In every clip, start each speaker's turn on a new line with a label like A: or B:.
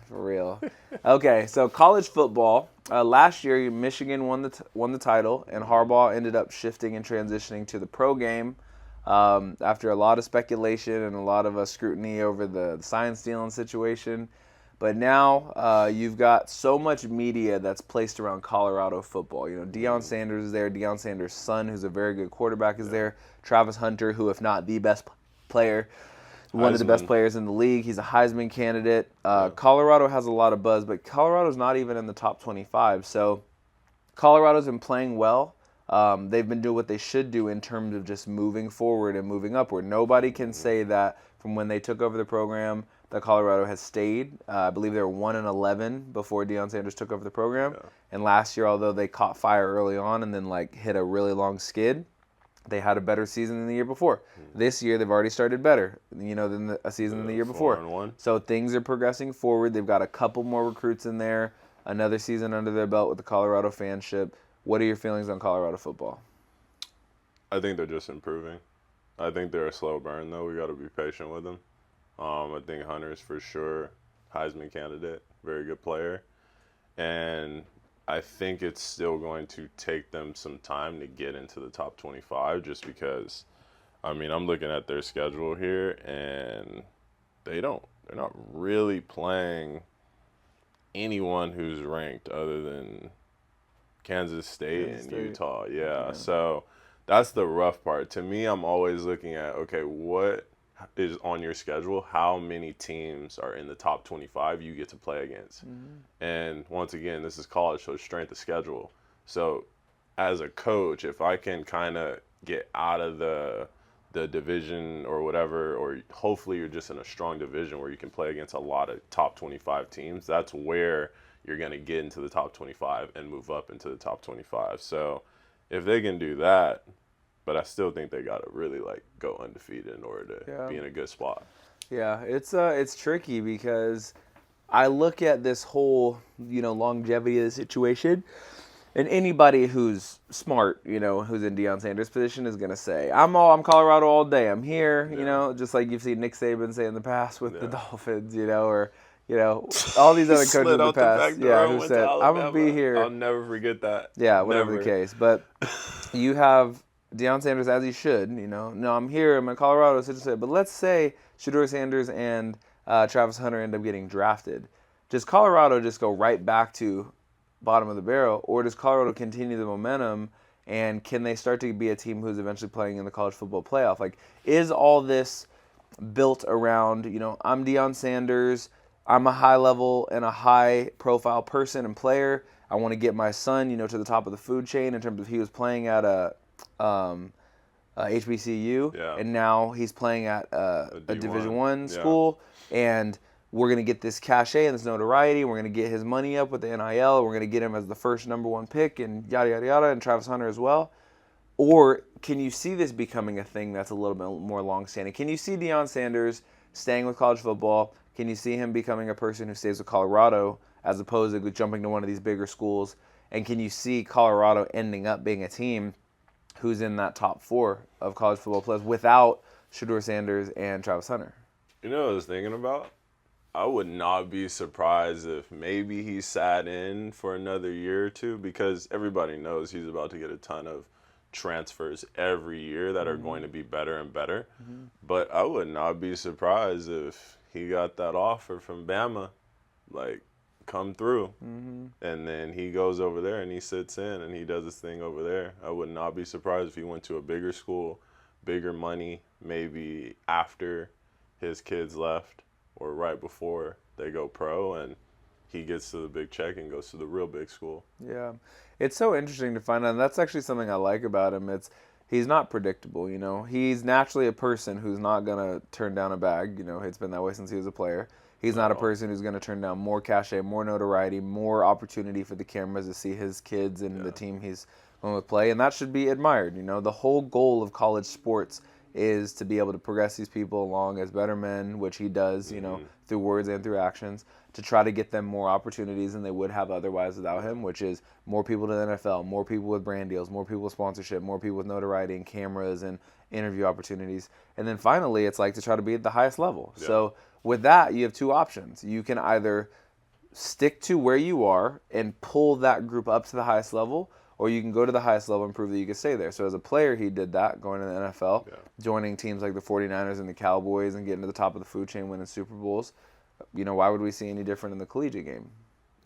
A: For real. Okay, so college football. Last year, Michigan won the title, and Harbaugh ended up shifting and transitioning to the pro game after a lot of speculation and a lot of scrutiny over the sign stealing situation. But now you've got so much media that's placed around Colorado football. You know, Deion Sanders is there. Deion Sanders' son, who's a very good quarterback, is there. Travis Hunter, who, if not the best player, one of the best players in the league. He's a Heisman candidate. Colorado has a lot of buzz, but Colorado's not even in the top 25. So Colorado's been playing well. They've been doing what they should do in terms of just moving forward and moving upward. Nobody can say that from when they took over the program that Colorado has stayed. I believe they were 1-11 before Deion Sanders took over the program. Yeah. And last year, although they caught fire early on and then hit a really long skid, they had a better season than the year before. This year, they've already started better, than a season than the year before.
B: 4-1.
A: So things are progressing forward. They've got a couple more recruits in there, another season under their belt with the Colorado fanship. What are your feelings on Colorado football?
B: I think they're just improving. I think they're a slow burn, though. We got to be patient with them. I think Hunter's for sure Heisman candidate, very good player. And I think it's still going to take them some time to get into the top 25 just because, I'm looking at their schedule here and they're not really playing anyone who's ranked other than Kansas State and Utah. Yeah, so that's the rough part. To me, I'm always looking at, okay, what is on your schedule, how many teams are in the top 25 you get to play against. And once again, this is college, so it's strength of schedule. So as a coach, if I can kind of get out of the division or whatever, or hopefully you're just in a strong division where you can play against a lot of top 25 teams, that's where you're going to get into the top 25 and move up into the top 25. So if they can do that, but I still think they got to really go undefeated in order to be in a good spot.
A: Yeah, it's tricky because I look at this whole, longevity of the situation, and anybody who's smart, who's in Deion Sanders' position is going to say, I'm Colorado all day. I'm here, just like you've seen Nick Saban say in the past with the Dolphins, or all these other coaches in the past, who said, I'm going to be here.
B: I'll never forget that.
A: Yeah, whatever the case. But you have Deion Sanders, as he should, no, I'm here, I'm in Colorado, but let's say Shedeur Sanders and Travis Hunter end up getting drafted. Does Colorado just go right back to bottom of the barrel, or does Colorado continue the momentum, and can they start to be a team who's eventually playing in the college football playoff? Is all this built around, I'm Deion Sanders, I'm a high-level and a high-profile person and player, I want to get my son, to the top of the food chain in terms of he was playing at a HBCU, and now he's playing at a Division I school, and we're going to get this cachet and this notoriety, we're going to get his money up with the NIL, we're going to get him as the first number one pick, and yada, yada, yada, and Travis Hunter as well? Or can you see this becoming a thing that's a little bit more long-standing? Can you see Deion Sanders staying with college football? Can you see him becoming a person who stays with Colorado as opposed to jumping to one of these bigger schools? And can you see Colorado ending up being a team who's in that top 4 of college football players without Shedeur Sanders and Travis Hunter?
B: You know what I was thinking about? I would not be surprised if maybe he sat in for another year or two, because everybody knows he's about to get a ton of transfers every year that are going to be better and better. But I would not be surprised if he got that offer from Bama, come through, and then he goes over there and he sits in and he does his thing over there. I would not be surprised if he went to a bigger school, bigger money, maybe after his kids left or right before they go pro, and he gets to the big check and goes to the real big school.
A: Yeah, it's so interesting to find out. And that's actually something I like about him. He's not predictable, He's naturally a person who's not going to turn down a bag. It's been that way since he was a player. He's not a person who's going to turn down more cachet, more notoriety, more opportunity for the cameras to see his kids and the team he's going to play. And that should be admired. The whole goal of college sports is to be able to progress these people along as better men, which he does, through words and through actions, to try to get them more opportunities than they would have otherwise without him, which is more people to the NFL, more people with brand deals, more people with sponsorship, more people with notoriety and cameras and interview opportunities. And then finally, it's like to try to be at the highest level. Yeah. So with that, you have two options. You can either stick to where you are and pull that group up to the highest level, or you can go to the highest level and prove that you can stay there. So as a player, he did that, going to the NFL, joining teams like the 49ers and the Cowboys and getting to the top of the food chain, winning Super Bowls. Why would we see any different in the collegiate game?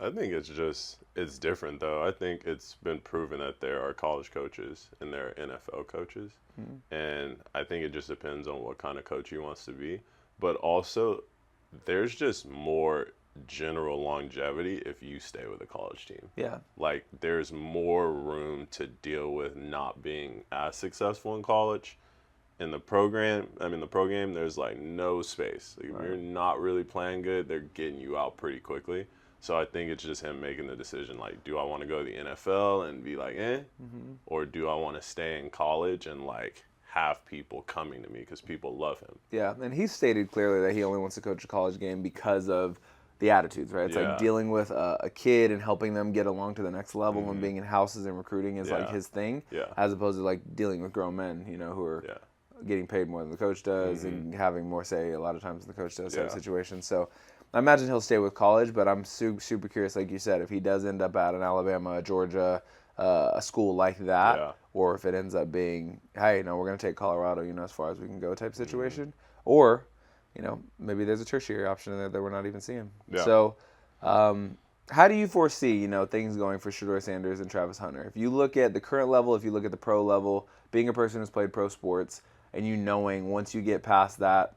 B: I think it's different, though. I think it's been proven that there are college coaches and there are NFL coaches. Mm-hmm. And I think it just depends on what kind of coach he wants to be. But also, there's just more general longevity if you stay with a college team.
A: Yeah.
B: Like, there's more room to deal with not being as successful in college. In the pro game, there's like no space. Like, if you're not really playing good, they're getting you out pretty quickly. So I think it's just him making the decision, like, do I want to go to the NFL and be like, or do I want to stay in college and like have people coming to me because people love him?
A: Yeah, and he stated clearly that he only wants to coach a college game because of the attitudes, right? It's like dealing with a kid and helping them get along to the next level, and being in houses and recruiting is like his thing, as opposed to like dealing with grown men, who are getting paid more than the coach does and having more say a lot of times than the coach does type of situation. So I imagine he'll stay with college, but I'm super curious, like you said, if he does end up at an Alabama, a Georgia, a school like that, or if it ends up being, hey, no, we're going to take Colorado, as far as we can go type situation, or maybe there's a tertiary option in there that we're not even seeing. Yeah. So how do you foresee, things going for Shedeur Sanders and Travis Hunter? If you look at the current level, if you look at the pro level, being a person who's played pro sports, and knowing once you get past that,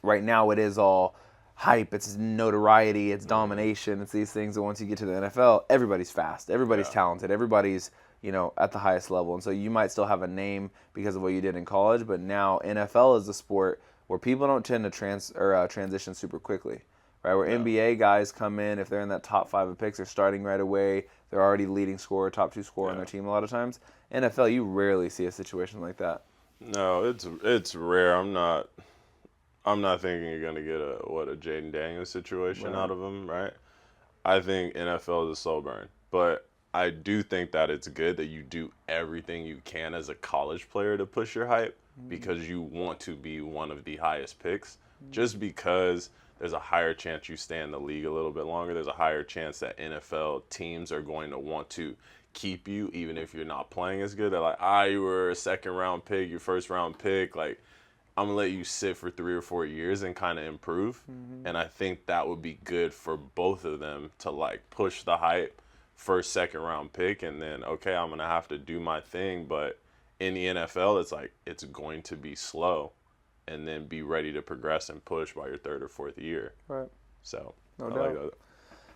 A: right now it is all hype, it's notoriety, it's domination, it's these things that once you get to the NFL, everybody's fast, everybody's talented, everybody's, at the highest level. And so you might still have a name because of what you did in college, but now NFL is a sport where people don't tend to transition super quickly, right? Where NBA guys come in, if they're in that top 5 of picks, they're starting right away, they're already leading scorer, top 2 scorer on their team a lot of times. NFL, you rarely see a situation like that.
B: No, it's rare. I'm not thinking you're gonna get a Jaden Daniels situation out of him, right? I think NFL is a slow burn, but I do think that it's good that you do everything you can as a college player to push your hype because you want to be one of the highest picks. Just because there's a higher chance you stay in the league a little bit longer, there's a higher chance that NFL teams are going to want to keep you even if you're not playing as good. They're like, you were a second round pick, your first round pick, like, I'm going to let you sit for 3 or 4 years and kind of improve. And I think that would be good for both of them to like push the hype, first, second round pick, and then, okay, I'm going to have to do my thing. But in the NFL, it's like, it's going to be slow, and then be ready to progress and push by your 3rd or 4th year.
A: Right.
B: So,
A: no doubt. Like that.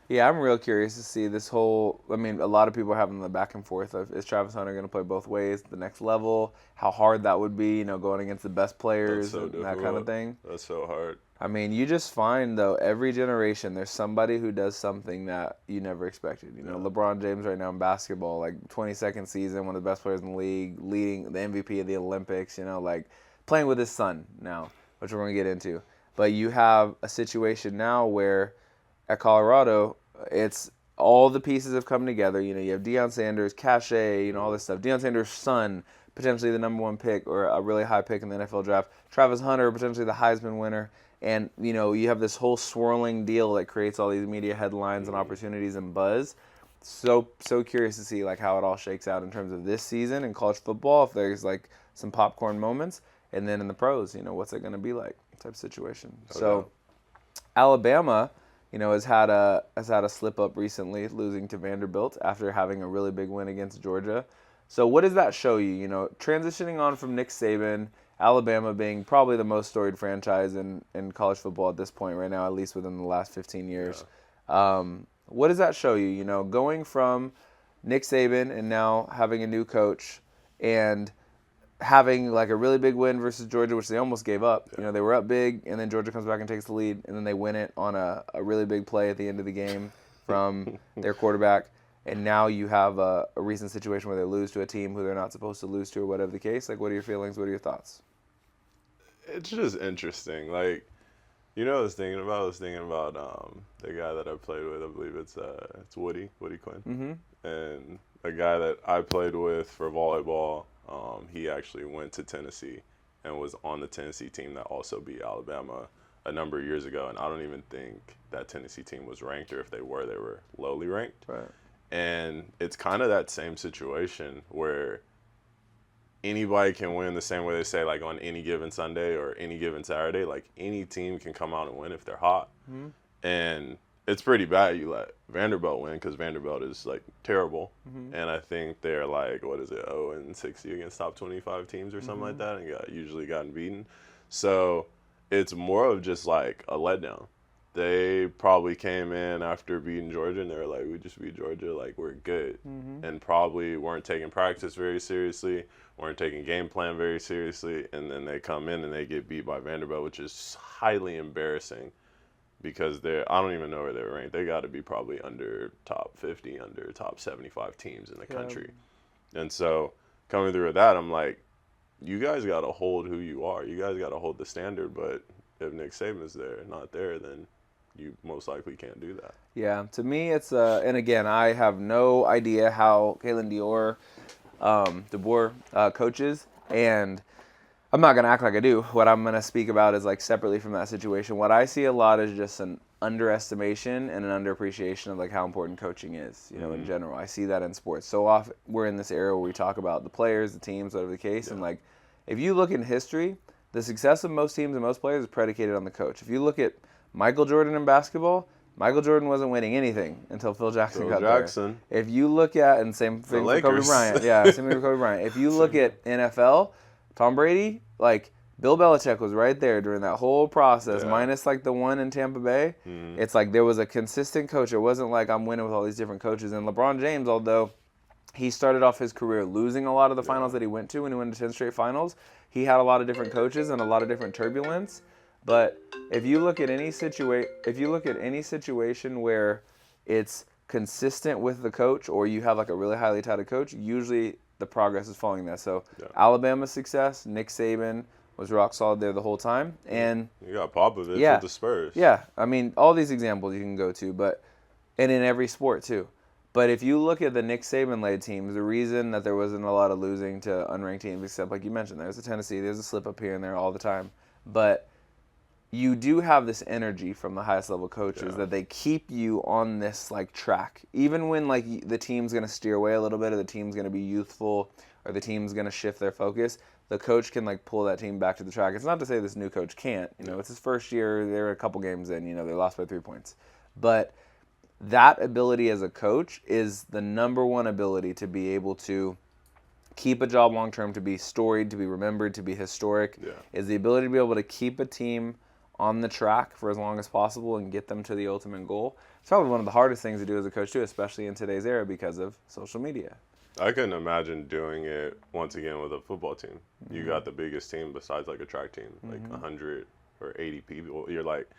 A: Yeah, I'm real curious to see this whole, a lot of people are having the back and forth of, is Travis Hunter going to play both ways, the next level, how hard that would be, going against the best players and that kind of thing.
B: That's so hard.
A: You just find, though, every generation there's somebody who does something that you never expected. LeBron James right now in basketball, like 22nd season, one of the best players in the league, leading the MVP of the Olympics, like playing with his son now, which we're going to get into. But you have a situation now where at Colorado, it's all the pieces have come together. You have Deion Sanders, cachet, all this stuff. Deion Sanders' son, potentially the number 1 pick or a really high pick in the NFL draft. Travis Hunter, potentially the Heisman winner. And, you have this whole swirling deal that creates all these media headlines and opportunities and buzz. So curious to see like how it all shakes out in terms of this season in college football, if there's like some popcorn moments. And then in the pros, what's it going to be like type of situation. Okay. So Alabama, has had a slip up recently, losing to Vanderbilt after having a really big win against Georgia. So what does that show you? Transitioning on from Nick Saban, Alabama being probably the most storied franchise in college football at this point right now, at least within the last 15 years. Yeah. What does that show you? Going from Nick Saban and now having a new coach and having like a really big win versus Georgia, which they almost gave up. They were up big, and then Georgia comes back and takes the lead, and then they win it on a really big play at the end of the game from their quarterback. And now you have a recent situation where they lose to a team who they're not supposed to lose to, or whatever the case. Like, what are your feelings? What are your thoughts?
B: it's just interesting. Like, you know, what I was thinking about the guy that I played with. I believe it's Woody Quinn, and a guy that I played with for volleyball. He actually went to Tennessee and was on the Tennessee team that also beat Alabama a number of years ago. And I don't even think that Tennessee team was ranked, or if they were lowly ranked.
A: Right.
B: And it's kind of that same situation where anybody can win the same way they say, like on any given Sunday or any given Saturday. Like any team can come out and win if they're hot. And it's pretty bad you let Vanderbilt win, because Vanderbilt is like terrible. And I think they're like, what is it, 0-60 against top 25 teams or something like that, and usually gotten beaten. So it's more of just like a letdown. They probably came in after beating Georgia and they were like, we just beat Georgia, like we're good. And probably weren't taking practice very seriously, weren't taking game plan very seriously, and then they come in and they get beat by Vanderbilt, which is highly embarrassing, because I don't even know where they're ranked. They got to be probably under top 50, under top 75 teams in the country. And so coming through with that, I'm like, you guys got to hold who you are. You guys got to hold the standard, but if Nick Saban's there, not there, then you most likely can't do that.
A: Yeah, to me it's and again, I have no idea how Kalen DeBoer coaches, and I'm not gonna act like I do. What I'm gonna speak about is like separately from that situation. What I see a lot is just an underestimation and an underappreciation of like how important coaching is, you know, in general. I see that in sports. So often we're in this era where we talk about the players, the teams, whatever the case, and like if you look in history, the success of most teams and most players is predicated on the coach. If you look at Michael Jordan in basketball, Michael Jordan wasn't winning anything until Phil Jackson got there. If you look at, and same thing for Kobe Bryant. Yeah, same thing for Kobe Bryant. If you look at NFL, Tom Brady, like Bill Belichick was right there during that whole process, minus like the one in Tampa Bay. It's like there was a consistent coach. It wasn't like I'm winning with all these different coaches. And LeBron James, although he started off his career losing a lot of the finals that he went to when he went to 10 straight finals, he had a lot of different coaches and a lot of different turbulence. But if you look at any situation where it's consistent with the coach, or you have like a really highly touted coach, usually the progress is following that. So Alabama's success, Nick Saban was rock solid there the whole time, and
B: you got Popovich with the Spurs.
A: Yeah, I mean all these examples you can go to, and in every sport too. But if you look at the Nick Saban-led teams, the reason that there wasn't a lot of losing to unranked teams, except like you mentioned, there's a Tennessee, there's a slip up here and there all the time, but you do have this energy from the highest level coaches that they keep you on this like track, even when like the team's going to steer away a little bit, or the team's going to be youthful, or the team's going to shift their focus. The coach can like pull that team back to the track. It's not to say this new coach can't. You know, it's his first year. They're a couple games in. You know, they lost by 3 points, but that ability as a coach is the number one ability to be able to keep a job long term, to be storied, to be remembered, to be historic. Is the ability to be able to keep a team on the track for as long as possible and get them to the ultimate goal. It's probably one of the hardest things to do as a coach too, especially in today's era because of social media.
B: I couldn't imagine doing it once again with a football team. You got the biggest team besides like a track team, like 100 or 80 people. You're like,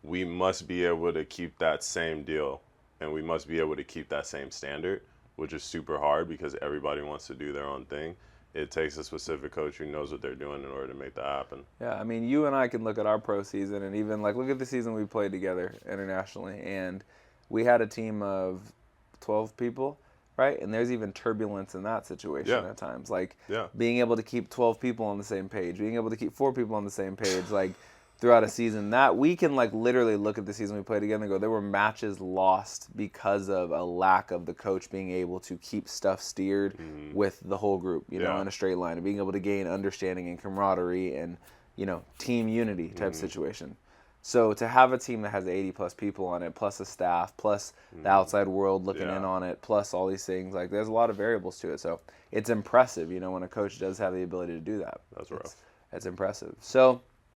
B: we must be able to keep that same deal, and we must be able to keep that same standard, which is super hard because everybody wants to do their own thing. It takes a specific coach who knows what they're doing in order to make that happen.
A: Yeah, I mean, you and I can look at our pro season and even like look at the season we played together internationally, and we had a team of 12 people, right? And there's even turbulence in that situation at times. Like being able to keep 12 people on the same page, being able to keep 4 people on the same page, like throughout a season, that we can like literally look at the season we played together and go, there were matches lost because of a lack of the coach being able to keep stuff steered with the whole group, you know, in a straight line, and being able to gain understanding and camaraderie and, you know, team unity type situation. So to have a team that has 80 plus people on it, plus a staff, plus the outside world looking in on it, plus all these things, like there's a lot of variables to it. So it's impressive, you know, when a coach does have the ability to do that.
B: That's rough.
A: It's impressive. So